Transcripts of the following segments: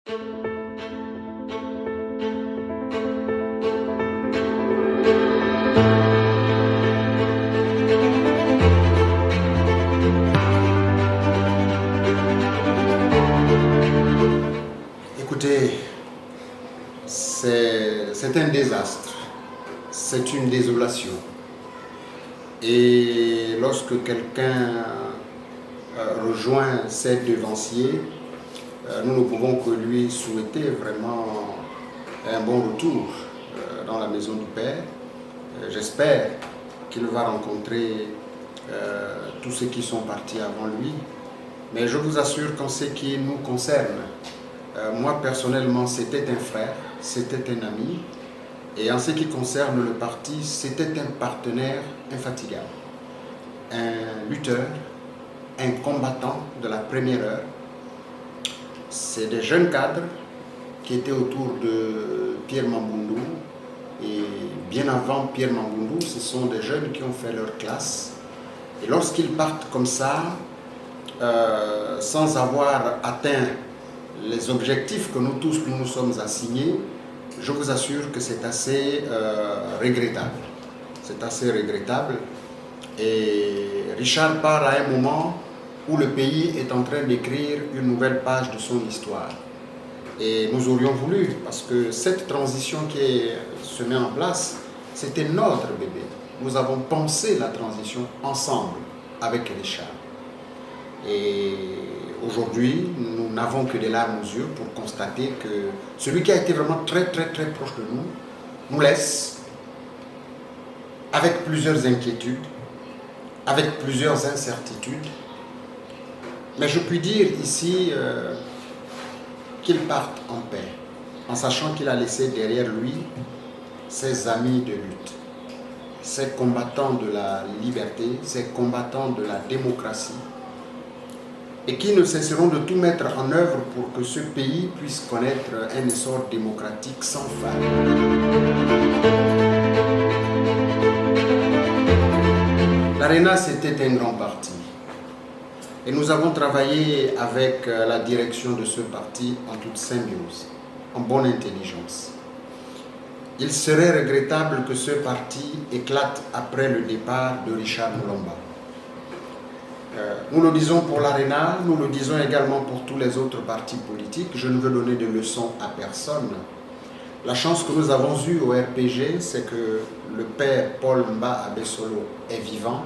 Écoutez, c'est un désastre, c'est une désolation. Et lorsque quelqu'un rejoint ses devanciers, nous ne pouvons que lui souhaiter vraiment un bon retour dans la maison du Père. J'espère qu'il va rencontrer tous ceux qui sont partis avant lui. Mais je vous assure qu'en ce qui nous concerne, moi personnellement c'était un frère, c'était un ami. Et en ce qui concerne le parti, c'était un partenaire infatigable, un lutteur, un combattant de la première heure. C'est des jeunes cadres qui étaient autour de Pierre Mamboundou. Et bien avant Pierre Mamboundou, ce sont des jeunes qui ont fait leur classe. Et lorsqu'ils partent comme ça, sans avoir atteint les objectifs que nous tous nous sommes assignés, je vous assure que c'est assez regrettable. C'est assez regrettable. Et Richard part à un moment où le pays est en train d'écrire une nouvelle page de son histoire. Et nous aurions voulu, parce que cette transition qui se met en place, c'était notre bébé. Nous avons pensé la transition ensemble avec Richard. Et aujourd'hui, nous n'avons que des larmes aux yeux pour constater que celui qui a été vraiment très proche de nous, nous laisse avec plusieurs inquiétudes, avec plusieurs incertitudes. Mais je puis dire ici qu'il parte en paix, en sachant qu'il a laissé derrière lui ses amis de lutte, ses combattants de la liberté, ses combattants de la démocratie, et qui ne cesseront de tout mettre en œuvre pour que ce pays puisse connaître un essor démocratique sans faille. L'ARENA, c'était un grand parti. Et nous avons travaillé avec la direction de ce parti en toute symbiose, en bonne intelligence. Il serait regrettable que ce parti éclate après le départ de Richard Mulomba. Nous le disons pour l'ARENA, nous le disons également pour tous les autres partis politiques. Je ne veux donner de leçons à personne. La chance que nous avons eue au RPG, c'est que le père Paul Mba Abesolo est vivant.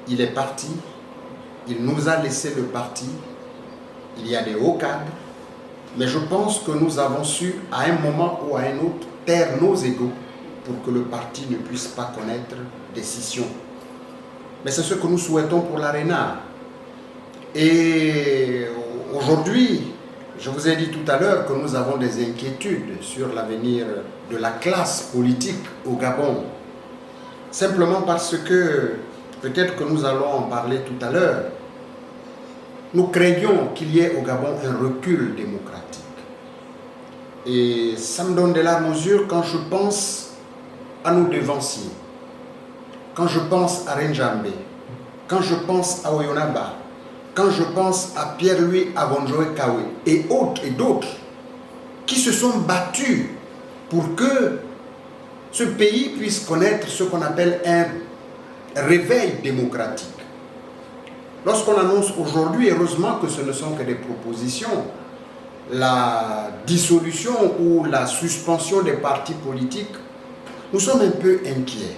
Il est parti. Il nous a laissé le parti. Il y a des hauts cadres. Mais je pense que nous avons su, à un moment ou à un autre, taire nos égos pour que le parti ne puisse pas connaître des scissions. Mais c'est ce que nous souhaitons pour l'ARENA. Et aujourd'hui, je vous ai dit tout à l'heure que nous avons des inquiétudes sur l'avenir de la classe politique au Gabon. Simplement parce que, peut-être que nous allons en parler tout à l'heure, nous craignons qu'il y ait au Gabon un recul démocratique. Et ça me donne des larmes aux yeux quand je pense à nos devanciers. Quand je pense à Renjambe, quand je pense à Oyonaba, quand je pense à Pierre-Louis Abonjoe Kawe et autres et d'autres qui se sont battus pour que ce pays puisse connaître ce qu'on appelle un réveil démocratique. Lorsqu'on annonce aujourd'hui, heureusement que ce ne sont que des propositions, la dissolution ou la suspension des partis politiques, nous sommes un peu inquiets.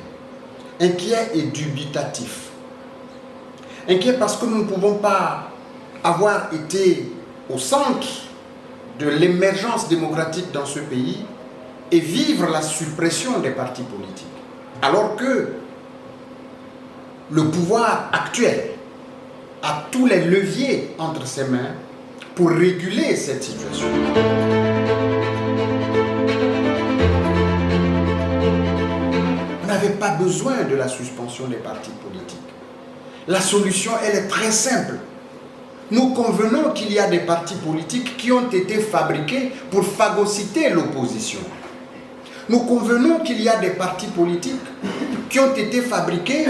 Inquiet et dubitatif. Inquiet parce que nous ne pouvons pas avoir été au centre de l'émergence démocratique dans ce pays et vivre la suppression des partis politiques. Alors que le pouvoir actuel a tous les leviers entre ses mains pour réguler cette situation. On n'avait pas besoin de la suspension des partis politiques. La solution, elle est très simple. Nous convenons qu'il y a des partis politiques qui ont été fabriqués pour phagocyter l'opposition. Nous convenons qu'il y a des partis politiques qui ont été fabriqués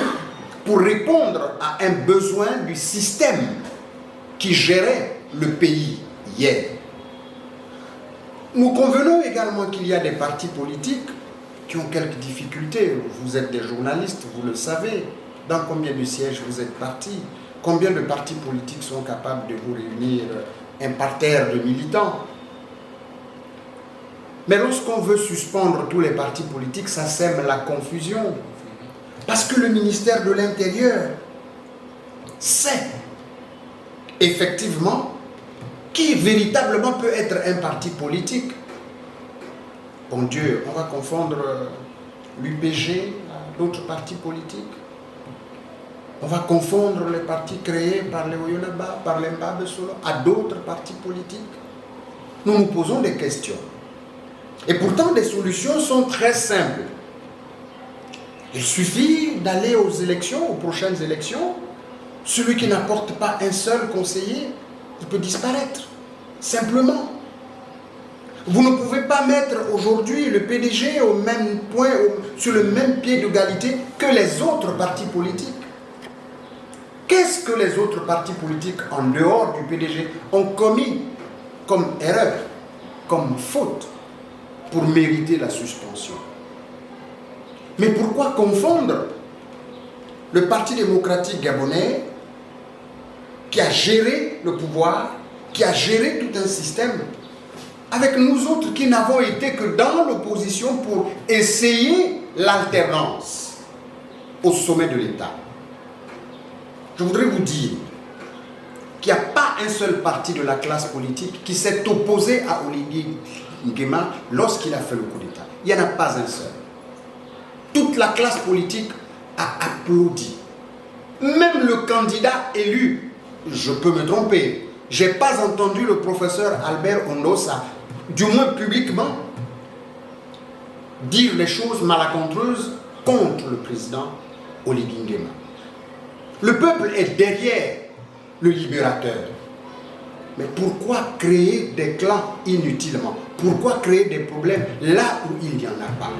pour répondre à un besoin du système qui gérait le pays hier. Nous convenons également qu'il y a des partis politiques qui ont quelques difficultés. Vous êtes des journalistes, vous le savez. Dans combien de sièges vous êtes partis? Combien de partis politiques sont capables de vous réunir un parterre de militants? Mais lorsqu'on veut suspendre tous les partis politiques, ça sème la confusion. Parce que le ministère de l'Intérieur sait effectivement qui véritablement peut être un parti politique. Bon Dieu, on va confondre l'UPG à d'autres partis politiques. On va confondre les partis créés par les Oyonaba, par les Mbabe Solo, à d'autres partis politiques. Nous nous posons des questions. Et pourtant, des solutions sont très simples. Il suffit d'aller aux élections, aux prochaines élections. Celui qui n'apporte pas un seul conseiller, il peut disparaître. Simplement. Vous ne pouvez pas mettre aujourd'hui le PDG au même point, sur le même pied d'égalité que les autres partis politiques. Qu'est-ce que les autres partis politiques, en dehors du PDG, ont commis comme erreur, comme faute, pour mériter la suspension? Mais pourquoi confondre le Parti démocratique gabonais, qui a géré le pouvoir, qui a géré tout un système, avec nous autres qui n'avons été que dans l'opposition pour essayer l'alternance au sommet de l'État? Je voudrais vous dire qu'il n'y a pas un seul parti de la classe politique qui s'est opposé à Oligui Nguema lorsqu'il a fait le coup d'État. Il n'y en a pas un seul. Toute la classe politique a applaudi. Même le candidat élu, je peux me tromper, je n'ai pas entendu le professeur Albert Ondosa, du moins publiquement, dire les choses malacontreuses contre le président Oligui Nguema. Le peuple est derrière le libérateur. Mais pourquoi créer des clans inutilement? Pourquoi créer des problèmes là où il n'y en a pas?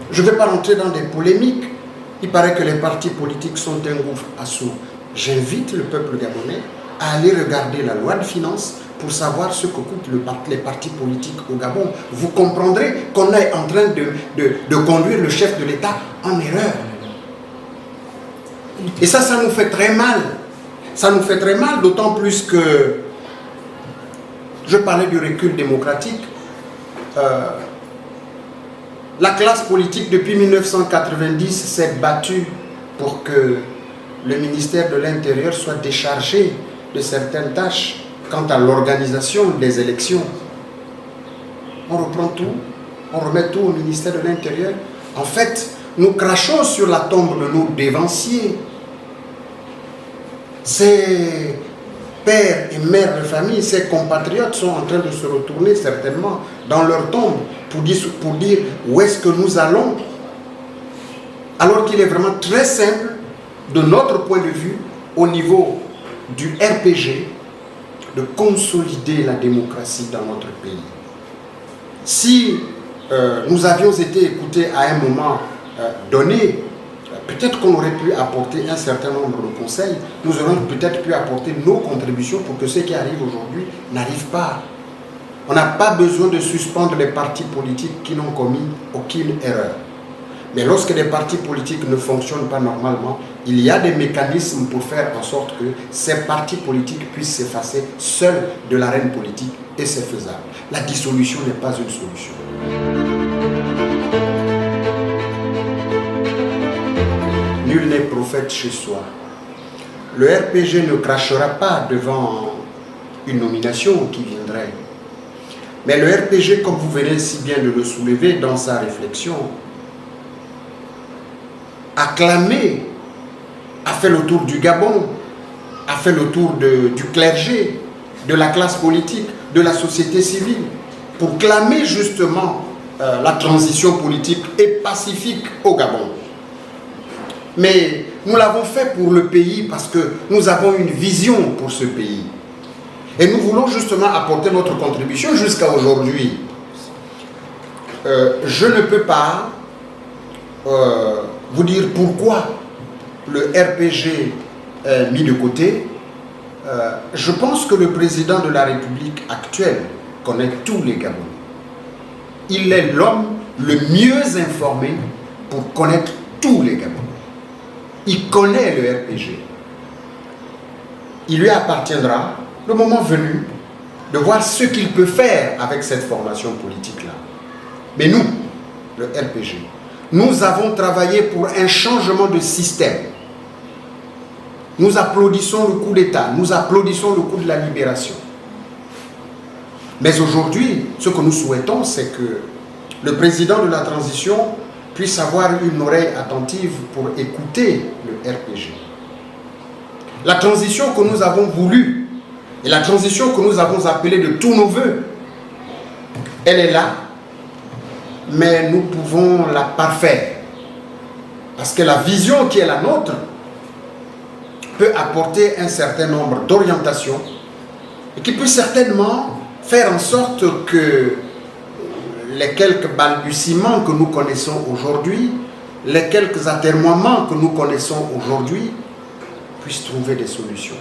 Je ne vais pas rentrer dans des polémiques. Il paraît que les partis politiques sont un gouffre à sourds. J'invite le peuple gabonais à aller regarder la loi de finances pour savoir ce que coûtent les partis politiques au Gabon. Vous comprendrez qu'on est en train de conduire le chef de l'État en erreur. Et ça nous fait très mal. Ça nous fait très mal, d'autant plus que je parlais du recul démocratique. La classe politique, depuis 1990, s'est battue pour que le ministère de l'Intérieur soit déchargé de certaines tâches quant à l'organisation des élections. On reprend tout, on remet tout au ministère de l'Intérieur. En fait, nous crachons sur la tombe de nos dévanciers. Ces pères et mères de famille, ces compatriotes sont en train de se retourner certainement dans leur tombe pour dire où est-ce que nous allons. Alors qu'il est vraiment très simple, de notre point de vue, au niveau du RPG, de consolider la démocratie dans notre pays. Si nous avions été écoutés à un moment donné, peut-être qu'on aurait pu apporter un certain nombre de conseils, nous aurions peut-être pu apporter nos contributions pour que ce qui arrive aujourd'hui n'arrive pas. On n'a pas besoin de suspendre les partis politiques qui n'ont commis aucune erreur. Mais lorsque les partis politiques ne fonctionnent pas normalement, il y a des mécanismes pour faire en sorte que ces partis politiques puissent s'effacer seuls de l'arène politique, et c'est faisable. La dissolution n'est pas une solution. Nul n'est prophète chez soi. Le RPG ne crachera pas devant une nomination qui viendrait. Mais le RPG, comme vous venez si bien de le soulever dans sa réflexion, a clamé, a fait le tour du Gabon, a fait le tour du clergé, de la classe politique, de la société civile, pour clamer justement la transition politique et pacifique au Gabon. Mais nous l'avons fait pour le pays parce que nous avons une vision pour ce pays. Et nous voulons justement apporter notre contribution jusqu'à aujourd'hui. Je ne peux pas vous dire pourquoi le RPG est mis de côté. Je pense que le président de la République actuelle connaît tous les Gabonais. Il est l'homme le mieux informé pour connaître tous les Gabonais. Il connaît le RPG. Il lui appartiendra, le moment venu, de voir ce qu'il peut faire avec cette formation politique-là. Mais nous, le RPG, nous avons travaillé pour un changement de système. Nous applaudissons le coup d'État, nous applaudissons le coup de la libération. Mais aujourd'hui, ce que nous souhaitons, c'est que le président de la transition puisse avoir une oreille attentive pour écouter le RPG. La transition que nous avons voulu et la transition que nous avons appelée de tous nos voeux, elle est là, mais nous pouvons la parfaire. Parce que la vision qui est la nôtre peut apporter un certain nombre d'orientations et qui peut certainement faire en sorte que les quelques balbutiements que nous connaissons aujourd'hui, les quelques atermoiements que nous connaissons aujourd'hui, puissent trouver des solutions.